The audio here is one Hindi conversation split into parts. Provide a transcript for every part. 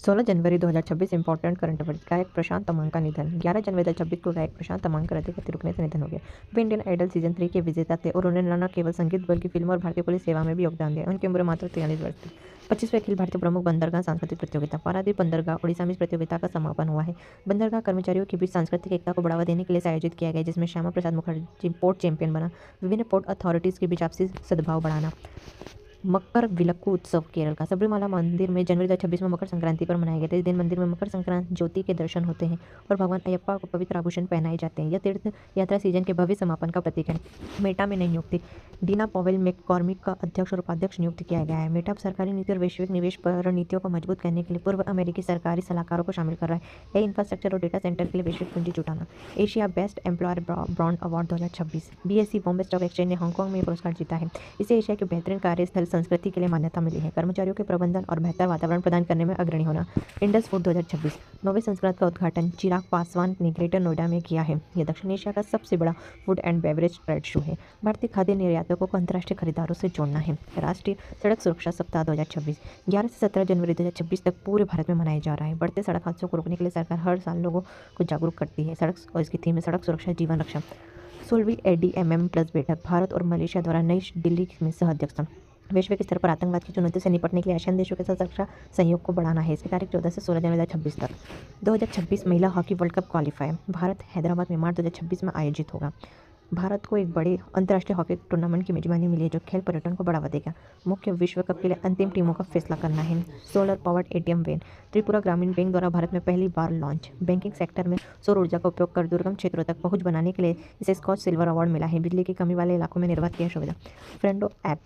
16 जनवरी 2026 इंपॉर्टेंट करंट अफेयर्स। गायक प्रशांत तमांग का निधन। 11 जनवरी 2026 को गायक प्रशांत तमांग का हृदय गति रुकने से निधन हो गया। वे इंडियन आइडल सीजन 3 के विजेता थे और उन्होंने न केवल संगीत बल्कि फिल्म और भारतीय पुलिस सेवा में भी योगदान दिया। उनकी उम्र मात्र 43 वर्ष थी। 25वें अखिल भारतीय प्रमुख बंदरगाह सांस्कृतिक प्रतियोगिता पारादीप बंदरगाह उड़ीसा में इस प्रतियोगिता का समापन हुआ है। बंदरगाह कर्मचारियों के बीच सांस्कृतिक एकता को बढ़ावा देने के लिए आयोजित किया गया, जिसमें श्यामा प्रसाद मुखर्जी पोर्ट चैंपियन बना। विभिन्न पोर्ट अथॉरिटीज के बीच आपसी सद्भाव बढ़ाना। मकर विलक्कू उत्सव केरल का सबरीमाला मंदिर में जनवरी 2026 में मकर संक्रांति पर मनाया गया था। इस दिन मंदिर में मकर संक्रांति ज्योति के दर्शन होते हैं और भगवान अयप्पा को पवित्र आभूषण पहनाए जाते हैं। यह तीर्थ यात्रा सीजन के भव्य समापन का प्रतीक है। मेटा में नई नियुक्ति। डीना पॉवेल मैककॉर्मिक का अध्यक्ष और उपाध्यक्ष नियुक्त किया गया है। मेटा सरकारी नीति और वैश्विक निवेश रणनीतियों को मजबूत करने के लिए पूर्व अमेरिकी सरकारी सलाहकारों को शामिल कर रहा है। इंफ्रास्ट्रक्चर और डेटा सेंटर के लिए वैश्विक पूंजी जुटाना। Asia best employer brand award 2026। BSE Bombay stock exchange ने हांगकांग में पुरस्कार जीता है। इसे एशिया के बेहतरीन कार्यस्थल संस्कृति के लिए मान्यता मिली है। कर्मचारियों के प्रबंधन और बेहतर वातावरण प्रदान करने में अग्रणी होना। Indus food 2026। 9वें संस्करण का उद्घाटन चिराग पासवान ने ग्रेटर नोएडा में किया है। यह दक्षिण एशिया का सबसे बड़ा food and beverage trade show है। भारतीय खाद्य निर्यातकों को अंतर्राष्ट्रीय खरीदारों से जोड़ना है। राष्ट्रीय सड़क सुरक्षा सप्ताह 2026। 11 से 17 जनवरी 2026 तक पूरे भारत में मनाया जा रहा है। बढ़ते सड़क हादसों को रोकने के लिए सरकार हर साल लोगों को जागरूक करती है। सड़क और इसकी थीम है सड़क सुरक्षा जीवन रक्षा। 16वीं ADMM प्लस बैठक भारत और मलेशिया द्वारा नई दिल्ली में सह अध्यक्षता। वैश्विक स्तर पर आतंकवाद की चुनौती से निपटने के लिए आसियान देशों के साथ रक्षा सहयोग को बढ़ाना है। इसकी तारीख 14 से 16 जनवरी 2026 तक। 2026 महिला hockey world cup qualifier Bharat Hyderabad में मार्च 2026 में आयोजित होगा। भारत को एक बड़े अंतर्राष्ट्रीय हॉकी टूर्नामेंट की मेजबानी मिली है, जो खेल पर्यटन को बढ़ावा देगा। मुख्य विश्व कप के लिए अंतिम टीमों का फैसला करना है। Solar powered ATM van Tripura Gramin bank द्वारा भारत में पहली बार लॉन्च। बैंकिंग सेक्टर में सौर ऊर्जा का उपयोग कर दुर्गम क्षेत्रों तक पहुंच बनाने के लिए इसे स्कॉच सिल्वर अवार्ड मिला है। बिजली की कमी वाले इलाकों में निर्बाध किया सुविधा। फ्रेंडो ऐप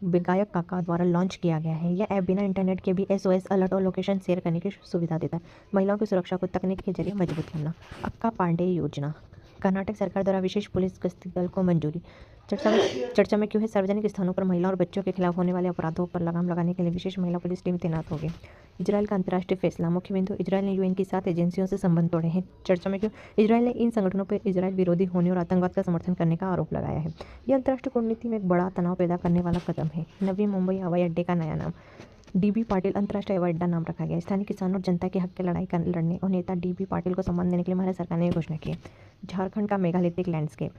गायक काका द्वारा लॉन्च किया गया है। यह ऐप बिना इंटरनेट के भी SOS अलर्ट और लोकेशन शेयर करने की सुविधा देता है। महिलाओं की सुरक्षा को तकनीक के जरिए मजबूत करना। अक्का पांडे योजना कर्नाटक सरकार द्वारा विशेष पुलिस गश्ती दल को मंजूरी। चर्चा में क्यों है सार्वजनिक स्थानों पर महिलाओं और बच्चों के खिलाफ होने वाले अपराधों पर लगाम लगाने के लिए विशेष महिला पुलिस टीम तैनात होगी। इजरायल का अंतर्राष्ट्रीय फैसला। मुख्य बिंदु इजरायल ने UN की 7 एजेंसियों से संबंध तोड़े हैं। चर्चा में क्यों इजरायल ने इन संगठनों पर इजरायल विरोधी होने और आतंकवाद का समर्थन करने का आरोप लगाया है। यह अंतर्राष्ट्रीय कूटनीति में एक बड़ा तनाव पैदा करने वाला कदम है। नवी मुंबई हवाई अड्डे का नया नाम DB पाटिल अंतर्राष्ट्रीय हवाई अड्डा नाम रखा गया। स्थानीय किसानों और जनता के हक की लड़ाई लड़ने और नेता DB पाटिल को सम्मान देने के लिए भारत सरकार ने घोषणा की। झारखंड का मेगालिथिक लैंडस्केप।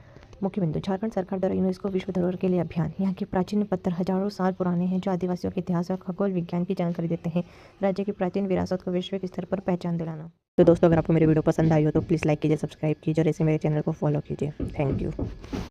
मुख्य बिंदु झारखंड सरकार द्वारा यूनेस्को विश्व धरोहर के लिए अभियान। यहाँ के प्राचीन पत्थर हजारों साल पुराने हैं, जो आदिवासियों के इतिहास और खगोल विज्ञान की जानकारी देते हैं। राज्य की प्राचीन विरासत को वैश्विक स्तर पर पहचान दिलाना। तो दोस्तों, अगर आपको मेरी वीडियो पसंद आई हो तो प्लीज़ लाइक कीजिए, सब्सक्राइब कीजिए और ऐसे मेरे चैनल को फॉलो कीजिए। Thank you.